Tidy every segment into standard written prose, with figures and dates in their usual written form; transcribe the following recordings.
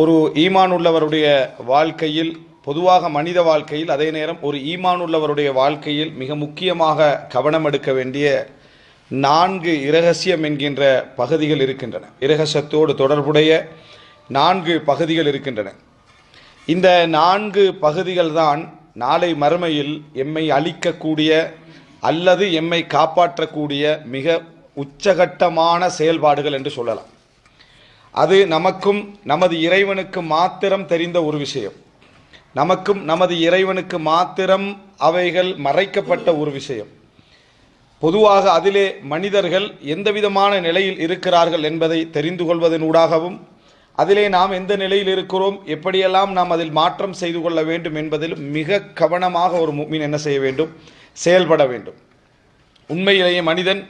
ஒரு ஈமான் உள்ளவருடைய வாழ்க்கையில், பொதுவாக மனித வாழ்க்கையில், அதே நேரம் ஒரு ஈமான் உள்ளவருடைய வாழ்க்கையில் மிக முக்கியமாக கவனம் எடுக்க வேண்டிய 4 இரகசியம் என்கின்ற பகுதிகள் இருக்கின்றன. இரகசியத்தோடு தொடர்புடைய 4 பகுதிகள் இருக்கின்றன. இந்த 4 பகுதிகள் தான் நாளை மறுமையில் எம்மை அழிக்கக்கூடிய அல்லது எம்மை காப்பாற்றக்கூடிய மிக உச்சகட்டமான செயல்பாடுகள் என்று சொல்லலாம். அது நமக்கும் நமது இறைவனுக்கு மாத்திரம் தெரிந்த ஒரு விஷயம். நமக்கும் நமது இறைவனுக்கு மாத்திரம் அவைகள் மறைக்கப்பட்ட ஒரு விஷயம். பொதுவாக அதிலே மனிதர்கள் எந்தவிதமான நிலையில் இருக்கிறார்கள் என்பதை தெரிந்து கொள்வதனூடாகவும், அதிலே நாம் எந்த நிலையில் இருக்கிறோம், எப்படியெல்லாம் நாம் அதில் மாற்றம் செய்து கொள்ள வேண்டும் என்பதில் மிக கவனமாக ஒரு முஃமின் என்ன செய்ய வேண்டும், செயல்பட வேண்டும். உண்மையிலேயே மனிதன்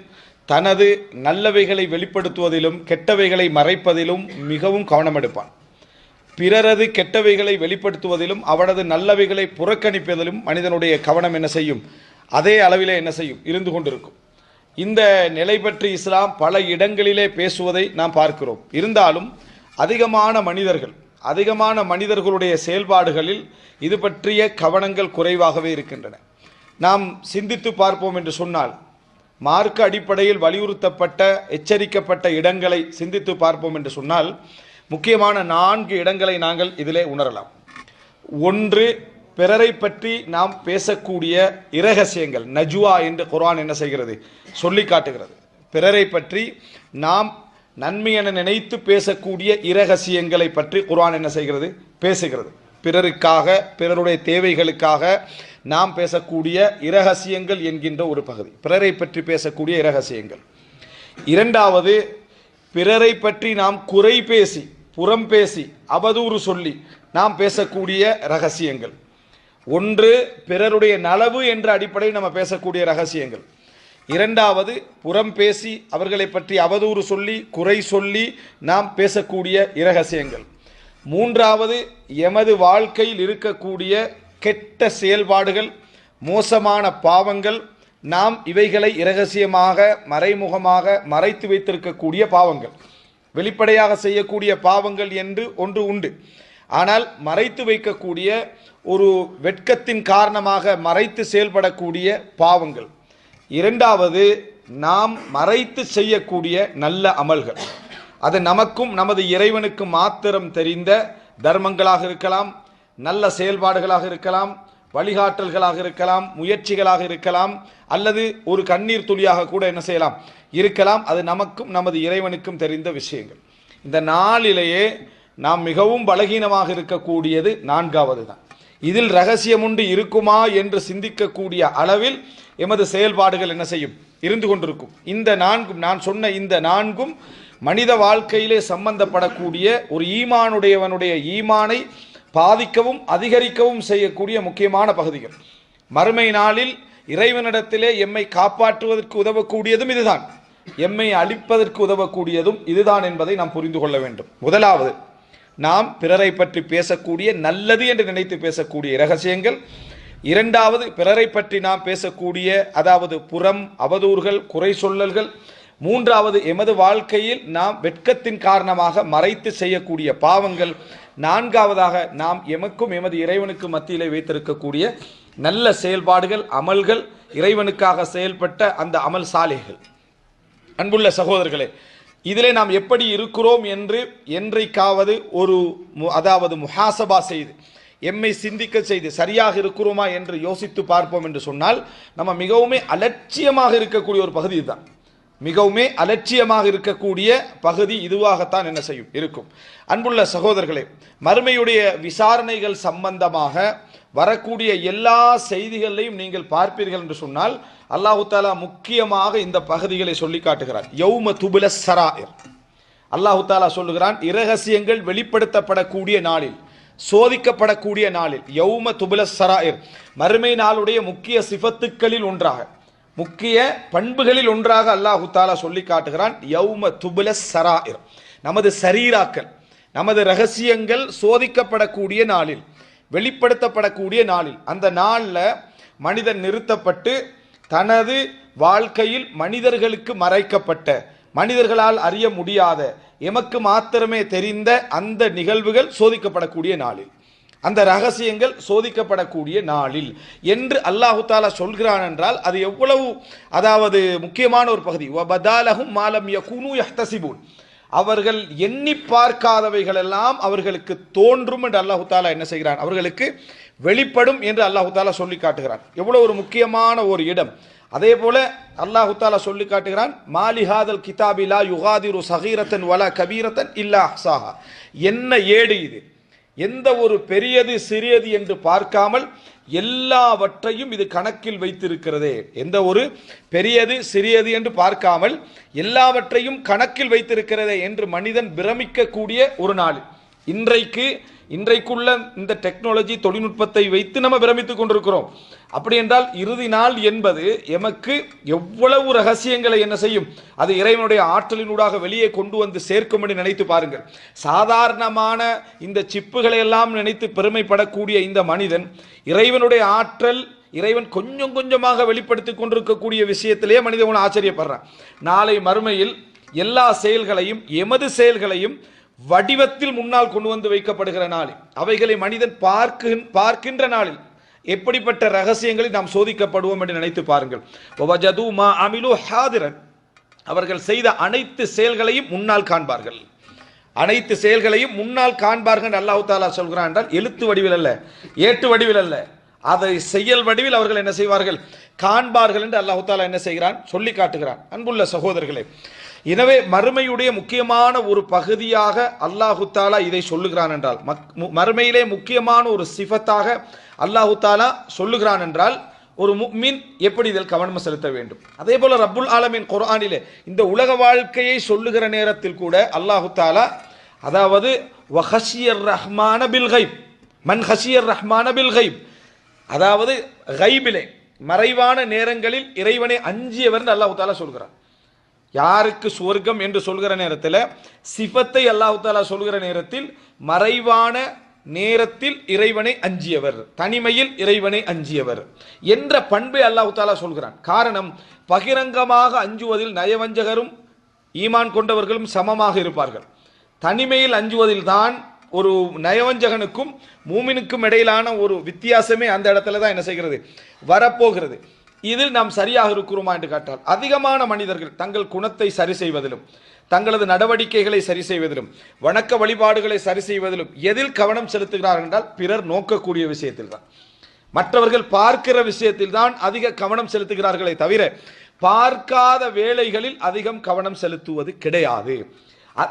தனது நல்லவைகளை வெளிப்படுத்துவதிலும் கெட்டவைகளை மறைப்பதிலும் மிகவும் கவனம் எடுப்பான். பிறரது கெட்டவைகளை வெளிப்படுத்துவதிலும் அவனது நல்லவைகளை புறக்கணிப்பதிலும் மனிதனுடைய கவனம் என்ன செய்யும், அதே அளவிலே என்ன செய்யும், இருந்து கொண்டிருக்கும். இந்த நிலை பற்றி இஸ்லாம் பல இடங்களிலே பேசுவதை நாம் பார்க்கிறோம். இருந்தாலும் அதிகமான மனிதர்களுடைய செயல்பாடுகளில் இது பற்றிய கவனங்கள் குறைவாகவே இருக்கின்றன. நாம் சிந்தித்து பார்ப்போம் என்று சொன்னால், மார்க்க அடிப்படையில் வலியுறுத்தப்பட்ட எச்சரிக்கப்பட்ட இடங்களை சிந்தித்து பார்ப்போம் என்று சொன்னால், முக்கியமான 4 இடங்களை நாங்கள் இதிலே உணரலாம். ஒன்று, பிறரை பற்றி நாம் பேசக்கூடிய இரகசியங்கள். நஜ்வா என்று குர்ஆன் என்ன செய்கிறது, சொல்லி காட்டுகிறது. பிறரை பற்றி நாம் நன்மை என நினைத்து பேசக்கூடிய இரகசியங்களை பற்றி குர்ஆன் என்ன செய்கிறது, பேசுகிறது. பிறருக்காக, பிறருடைய தேவைகளுக்காக நாம் பேசக்கூடிய இரகசியங்கள் என்கின்ற ஒரு பகுதி, பிறரை பற்றி பேசக்கூடிய இரகசியங்கள். இரண்டாவது, பிறரை பற்றி நாம் குறை பேசி, புறம் பேசி, அவதூறு சொல்லி நாம் பேசக்கூடிய ரகசியங்கள். ஒன்று, பிறருடைய நலவு என்ற அடிப்படையில் நம்ம பேசக்கூடிய ரகசியங்கள். இரண்டாவது, புறம் பேசி அவர்களை பற்றி அவதூறு சொல்லி, குறை சொல்லி நாம் பேசக்கூடிய இரகசியங்கள். மூன்றாவது, எமது வாழ்க்கையில் இருக்கக்கூடிய கெட்ட செயல்பாடுகள், மோசமான பாவங்கள், நாம் இவைகளை இரகசியமாக மறைமுகமாக மறைத்து வைத்திருக்கக்கூடிய பாவங்கள். வெளிப்படையாக செய்யக்கூடிய பாவங்கள் என்று ஒன்று உண்டு. ஆனால் மறைத்து வைக்கக்கூடிய, ஒரு வெட்கத்தின் காரணமாக மறைத்து செயல்படக்கூடிய பாவங்கள். இரண்டாவது, நாம் மறைத்து செய்யக்கூடிய நல்ல அமல்கள். அது நமக்கும் நமது இறைவனுக்கு மாத்திரம் தெரிந்த தர்மங்களாக இருக்கலாம், நல்ல செயல்பாடுகளாக இருக்கலாம், வழிகாட்டல்களாக இருக்கலாம், முயற்சிகளாக இருக்கலாம், அல்லது ஒரு கண்ணீர் துளியாக கூட என்ன செய்யலாம், இருக்கலாம். அது நமக்கும் நமது இறைவனுக்கும் தெரிந்த விஷயங்கள். இந்த 4லேயே நாம் மிகவும் பலகீனமாக இருக்கக்கூடியது 4வது தான். இதில் ரகசியம் உண்டு இருக்குமா என்று சிந்திக்கக்கூடிய அளவில் எமது செயல்பாடுகள் என்ன செய்யும், இருந்து கொண்டிருக்கும். இந்த 4ம், நான் சொன்ன இந்த 4ம் மனித வாழ்க்கையிலே சம்பந்தப்படக்கூடிய ஒரு ஈமானுடையவனுடைய ஈமானை பாதிக்கவும் அதிகரிக்கவும் செய்யக்கூடிய முக்கியமான பகுதிகள். மறுமை நாளில் இறைவனிடத்திலே எம்மை காப்பாற்றுவதற்கு உதவக்கூடியதும் இதுதான், எம்மை அழிப்பதற்கு உதவக்கூடியதும் இதுதான் என்பதை நாம் புரிந்து கொள்ள வேண்டும். முதலாவது, நாம் பிறரை பற்றி பேசக்கூடிய, நல்லது என்று நினைத்து பேசக்கூடிய இரகசியங்கள். இரண்டாவது, பிறரை பற்றி நாம் பேசக்கூடிய, அதாவது புறம், அவதூறுகள், குறை சொல்லல்கள். மூன்றாவது, எமது வாழ்க்கையில் நாம் வெட்கத்தின் காரணமாக மறைத்து செய்யக்கூடிய பாவங்கள். நான்காவதாக, நாம் எமக்கும் எமது இறைவனுக்கு மத்தியிலே வைத்திருக்கக்கூடிய நல்ல செயல்பாடுகள், அமல்கள், இறைவனுக்காக செயல்பட்ட அந்த அமல் சாலிகள். அன்புள்ள சகோதரர்களே, இதிலே நாம் எப்படி இருக்கிறோம் என்று என்றைக்காவது அதாவது முஹாசபா செய்து, எம்மை சிந்திக்க செய்து, சரியாக இருக்கிறோமா என்று யோசித்து பார்ப்போம் என்று சொன்னால், நம்ம மிகவுமே அலட்சியமாக இருக்கக்கூடிய ஒரு பகுதி இதுதான். மிகவுமே அலட்சியமாக இருக்கக்கூடிய பகுதி இதுவாகத்தான் என்ன செய்யும், இருக்கும். அன்புள்ள சகோதரர்களே, மறுமையுடைய விசாரணைகள் சம்பந்தமாக வரக்கூடிய எல்லா செய்திகளையும் நீங்கள் பார்ப்பீர்கள் என்று சொன்னால், அல்லாஹு தாலா முக்கியமாக இந்த பகுதிகளை சொல்லி காட்டுகிறார். யௌம துபுல ஸராயிர், அல்லாஹு தாலா சொல்லுகிறான், இரகசியங்கள் வெளிப்படுத்தப்படக்கூடிய நாளில், சோதிக்கப்படக்கூடிய நாளில். யௌம துபுல ஸராயிர், மறுமை நாளுடைய முக்கிய சிஃபத்துக்களில் ஒன்றாக, முக்கிய பண்புகளில் ஒன்றாக அல்லாஹு தாலா சொல்லி காட்டுகிறான். யௌம துபுல ஸராயிர், நமது சரீராக்கள், நமது ரகசியங்கள் சோதிக்கப்படக்கூடிய நாளில், வெளிப்படுத்தப்படக்கூடிய நாளில். அந்த நாளில் மனிதன் நிறுத்தப்பட்டு தனது வாழ்க்கையில் மனிதர்களுக்கு மறைக்கப்பட்ட, மனிதர்களால் அறிய முடியாத எமக்கு மாத்திரமே தெரிந்த அந்த நிகழ்வுகள் சோதிக்கப்படக்கூடிய நாளில், அந்த ரகசியங்கள் சோதிக்கப்படக்கூடிய நாளில் என்று அல்லாஹு தாலா சொல்கிறான் என்றால் அது எவ்வளவு அதாவது முக்கியமான ஒரு பகுதி. வபதாலஹும் மாலம் யகுனு யஹ்தசிபூன், அவர்கள் எண்ணி பார்க்காதவைகள் எல்லாம் அவர்களுக்கு தோன்றும் என்று அல்லாஹு தாலா என்ன செய்கிறான், அவர்களுக்கு வெளிப்படும் என்று அல்லாஹு தாலா சொல்லி காட்டுகிறான். எவ்வளவு ஒரு முக்கியமான ஒரு இடம். அதே போல அல்லாஹு தாலா சொல்லி காட்டுகிறான், மாலிஹாதல் கிதாபி லா யுகாதிரு சகீரத்தன் வலா கபீரத்தன் இல்லா அஹ்சாஹா, என்ன ஏடு இது, எந்த ஒரு பெரியது சிறியது என்று பார்க்காமல் எல்லாவற்றையும் இது கணக்கில் வைத்திருக்கிறதே, எந்த ஒரு பெரியது சிறியது என்று பார்க்காமல் எல்லாவற்றையும் கணக்கில் வைத்திருக்கிறதே என்று மனிதன் பிரமிக்கக்கூடிய ஒரு நாள். இன்றைக்குள்ள இந்த டெக்னாலஜி தொழில்நுட்பத்தை வைத்து நம்ம பிரமித்துக் கொண்டிருக்கிறோம். அப்படி என்றால் இறுதி நாள் என்பது எமக்கு எவ்வளவு ரகசியங்களை என்ன செய்யும், அது இறைவனுடைய ஆற்றலினூடாக வெளியே கொண்டு வந்து சேர்க்கும் என்று நினைத்து பாருங்கள். சாதாரணமான இந்த சிப்புகளை எல்லாம் நினைத்து பெருமைப்படக்கூடிய இந்த மனிதன் இறைவனுடைய ஆற்றல், இறைவன் கொஞ்சம் கொஞ்சமாக வெளிப்படுத்திக் கொண்டிருக்கக்கூடிய விஷயத்திலேயே மனிதன் ஆச்சரியப்படுறான். நாளை மறுமையில் எல்லா செயல்களையும், எமது செயல்களையும் வடிவத்தில் முன்னால் கொண்டு வந்து வைக்கப்படுகிற நாளில், அவைகளை மனிதன் பார்க்கின்ற நாளில் எப்படிப்பட்ட ரகசியங்களை நாம் சோதிக்கப்படுவோம் என்று நினைத்து பாருங்கள். அவர்கள் செய்த அனைத்து செயல்களையும் முன்னால் காண்பார்கள், அனைத்து செயல்களையும் முன்னால் காண்பார்கள் அல்லாஹ் தஆலா சொல்கிறான் என்றால் எழுத்து வடிவில் அல்ல, ஏட்டு வடிவில் அல்ல, அதை செயல் வடிவில் அவர்கள் என்ன செய்வார்கள், காண்பார்கள் என்று அல்லாஹ் தஆலா என்ன செய்கிறான், சொல்லி காட்டுகிறான். அன்புள்ள சகோதரர்களே, எனவே மறுமையுடைய முக்கியமான ஒரு பகுதியாக அல்லாஹு தாலா இதை சொல்லுகிறான் என்றால், மறுமையிலே முக்கியமான ஒரு சிஃபத்தாக அல்லாஹு தாலா சொல்லுகிறான் என்றால், ஒரு முஃமின் எப்படி இதில் கவனம் செலுத்த வேண்டும். அதே போல ரப்புல் ஆலமீன் குர்ஆனிலே இந்த உலக வாழ்க்கையை சொல்லுகிற நேரத்தில் கூட அல்லாஹு தாலா அதாவது வஹஷியர் ரஹ்மான பில் கைப், மன் ஹஷியர் ரஹ்மான பில் கைப், அதாவது கைபிலே மறைவான நேரங்களில் இறைவனை அஞ்சியவர் அல்லாஹு தாலா சொல்கிறான். யாருக்கு சுவர்க்கம் என்று சொல்கிற நேரத்தில் சிஃபத்தை அல்லாஹு தஆலா சொல்கிற நேரத்தில் மறைவான நேரத்தில் இறைவனை அஞ்சியவர், தனிமையில் இறைவனை அஞ்சியவர் என்ற பண்பை அல்லாஹு தஆலா சொல்கிறான். காரணம், பகிரங்கமாக அஞ்சுவதில் நயவஞ்சகரும் ஈமான் கொண்டவர்களும் சமமாக இருப்பார்கள். தனிமையில் அஞ்சுவதில் தான் ஒரு நயவஞ்சகனுக்கும் மூமினுக்கும் இடையிலான ஒரு வித்தியாசமே அந்த இடத்துல தான் என்ன செய்கிறது, வரப்போகிறது. இதில் நாம் சரியாக இருக்கிறோமா என்று கேட்டால், அதிகமான மனிதர்கள் தங்கள் குணத்தை சரி செய்வதிலும், தங்களது நடவடிக்கைகளை சரி செய்வதிலும், வணக்க வழிபாடுகளை சரி செய்வதிலும் எதில் கவனம் செலுத்துகிறார்கள் என்றால், பிறர் நோக்கக்கூடிய விஷயத்தில் தான், மற்றவர்கள் பார்க்கிற விஷயத்தில் தான் அதிக கவனம் செலுத்துகிறார்களே தவிர பார்க்காத வேளைகளில் அதிகம் கவனம் செலுத்துவது கிடையாது.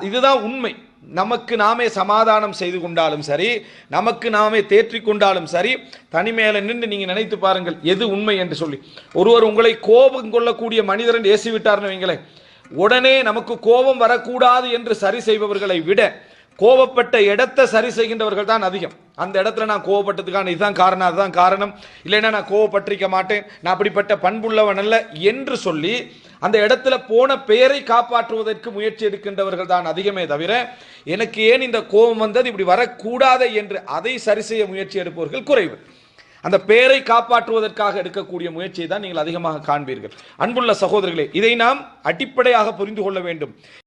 இதுதான் உண்மை. நமக்கு நாமே சமாதானம் செய்து கொண்டாலும் சரி, நமக்கு நாமே தேற்றிக் கொண்டாலும் சரி, தனிமேல நின்று நீங்க நினைத்து பாருங்கள் எது உண்மை என்று சொல்லி. ஒருவர் உங்களை கோபம் கொள்ளக்கூடிய மனிதர் ஏசி விட்டார்னு வைங்களேன், உடனே நமக்கு கோபம் வரக்கூடாது என்று சரி செய்பவர்களை விட கோபப்பட்ட இடத்தை சரி செய்கின்றவர்கள் தான் அதிகம். அந்த இடத்துல நான் கோபப்பட்டதுக்கான இதுதான் காரணம், அதுதான் காரணம், இல்லைன்னா நான் கோபப்பட்டிருக்க மாட்டேன், நான் அப்படிப்பட்ட பண்புள்ளவன் அல்ல என்று சொல்லி அந்த இடத்துல போன பெயரை காப்பாற்றுவதற்கு முயற்சி எடுக்கின்றவர்கள் தான் அதிகமே தவிர, எனக்கு ஏன் இந்த கோபம் வந்தது, இப்படி வரக்கூடாது என்று அதை சரி செய்ய முயற்சி எடுப்பவர்கள் குறைவு. அந்த பெயரை காப்பாற்றுவதற்காக எடுக்கக்கூடிய முயற்சியை தான் நீங்கள் அதிகமாக காண்பீர்கள். அன்புள்ள சகோதரர்களே, இதை நாம் அடிப்படையாக புரிந்து கொள்ள வேண்டும்.